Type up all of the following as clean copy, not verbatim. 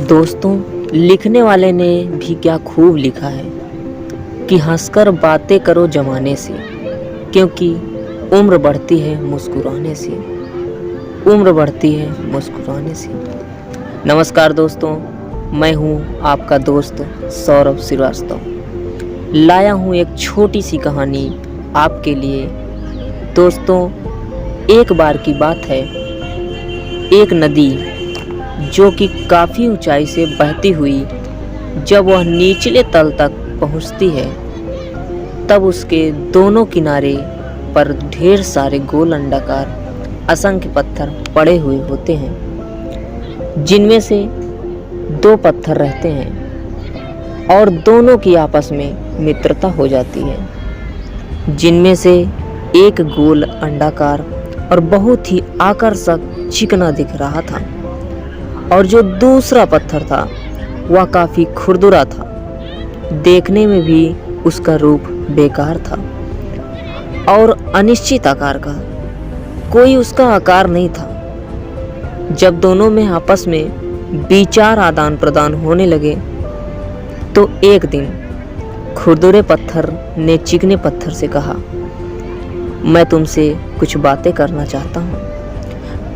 दोस्तों, लिखने वाले ने भी क्या खूब लिखा है कि हंसकर बातें करो जमाने से, क्योंकि उम्र बढ़ती है मुस्कुराने से। उम्र बढ़ती है मुस्कुराने से। नमस्कार दोस्तों, मैं हूँ आपका दोस्त सौरभ श्रीवास्तव। लाया हूँ एक छोटी सी कहानी आपके लिए। दोस्तों, एक बार की बात है, एक नदी जो कि काफ़ी ऊंचाई से बहती हुई जब वह निचले तल तक पहुंचती है, तब उसके दोनों किनारे पर ढेर सारे गोल अंडाकार असंख्य पत्थर पड़े हुए होते हैं, जिनमें से 2 पत्थर रहते हैं और दोनों की आपस में मित्रता हो जाती है। जिनमें से एक गोल अंडाकार और बहुत ही आकर्षक चिकना दिख रहा था, और जो दूसरा पत्थर था वह काफ़ी खुरदुरा था। देखने में भी उसका रूप बेकार था और अनिश्चित आकार का, कोई उसका आकार नहीं था। जब दोनों में आपस में विचार आदान प्रदान होने लगे, तो एक दिन खुरदुरे पत्थर ने चिकने पत्थर से कहा, मैं तुमसे कुछ बातें करना चाहता हूँ,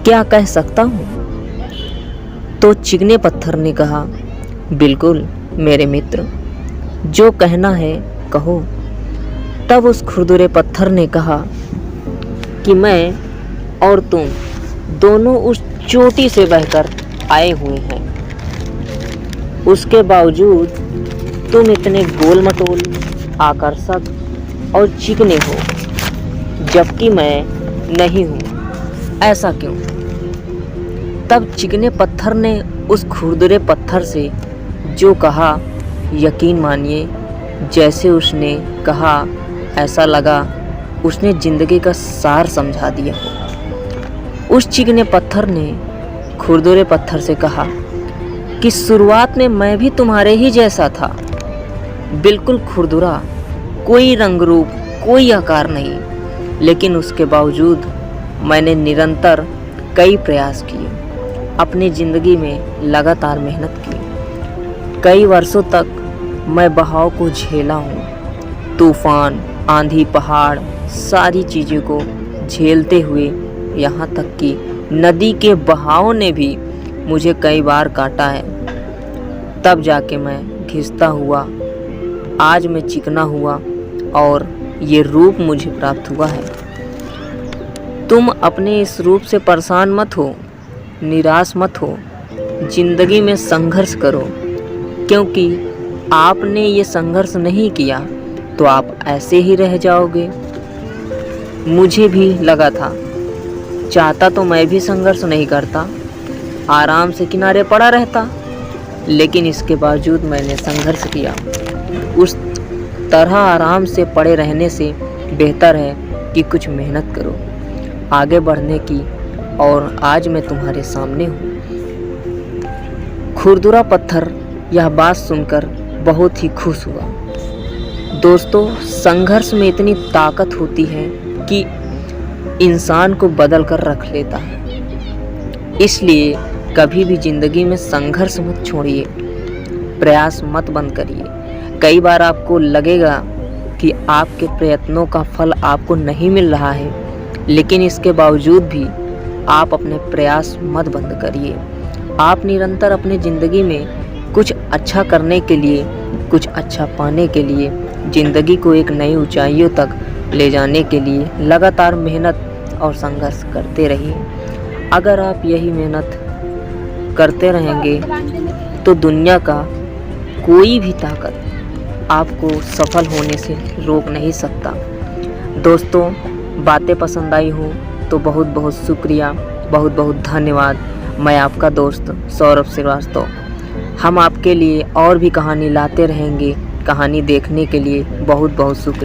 क्या कह सकता हूँ? तो चिकने पत्थर ने कहा, बिल्कुल मेरे मित्र, जो कहना है कहो। तब उस खुरदुरे पत्थर ने कहा कि मैं और तुम दोनों उस चोटी से बहकर आए हुए हैं, उसके बावजूद तुम इतने गोल मटोल, आकर्षक और चिकने हो, जबकि मैं नहीं हूँ। ऐसा क्यों? तब चिकने पत्थर ने उस खुरदुरे पत्थर से जो कहा, यकीन मानिए, जैसे उसने कहा ऐसा लगा उसने ज़िंदगी का सार समझा दिया हो। उस चिकने पत्थर ने खुरदुरे पत्थर से कहा कि शुरुआत में मैं भी तुम्हारे ही जैसा था, बिल्कुल खुरदुरा, कोई रंग रूप, कोई आकार नहीं, लेकिन उसके बावजूद मैंने निरंतर कई प्रयास किए, अपनी ज़िंदगी में लगातार मेहनत की। कई वर्षों तक मैं बहाव को झेला हूँ, तूफान, आंधी, पहाड़, सारी चीज़ों को झेलते हुए, यहाँ तक कि नदी के बहाव ने भी मुझे कई बार काटा है। तब जाके मैं घिसता हुआ आज मैं चिकना हुआ और ये रूप मुझे प्राप्त हुआ है। तुम अपने इस रूप से परेशान मत हो, निराश मत हो, जिंदगी में संघर्ष करो, क्योंकि आपने ये संघर्ष नहीं किया तो आप ऐसे ही रह जाओगे। मुझे भी लगा था, चाहता तो मैं भी संघर्ष नहीं करता, आराम से किनारे पड़ा रहता, लेकिन इसके बावजूद मैंने संघर्ष किया। उस तरह आराम से पड़े रहने से बेहतर है कि कुछ मेहनत करो आगे बढ़ने की, और आज मैं तुम्हारे सामने हूँ। खुरदुरा पत्थर यह बात सुनकर बहुत ही खुश हुआ। दोस्तों, संघर्ष में इतनी ताकत होती है कि इंसान को बदल कर रख लेता है। इसलिए कभी भी ज़िंदगी में संघर्ष मत छोड़िए, प्रयास मत बंद करिए। कई बार आपको लगेगा कि आपके प्रयत्नों का फल आपको नहीं मिल रहा है, लेकिन इसके बावजूद भी आप अपने प्रयास मत बंद करिए। आप निरंतर अपनी ज़िंदगी में कुछ अच्छा करने के लिए, कुछ अच्छा पाने के लिए, ज़िंदगी को एक नई ऊंचाइयों तक ले जाने के लिए लगातार मेहनत और संघर्ष करते रहिए। अगर आप यही मेहनत करते रहेंगे तो दुनिया का कोई भी ताकत आपको सफल होने से रोक नहीं सकता। दोस्तों, बातें पसंद आई हो तो बहुत बहुत शुक्रिया, बहुत बहुत धन्यवाद। मैं आपका दोस्त सौरभ श्रीवास्तव। हम आपके लिए और भी कहानी लाते रहेंगे। कहानी देखने के लिए बहुत बहुत शुक्रिया।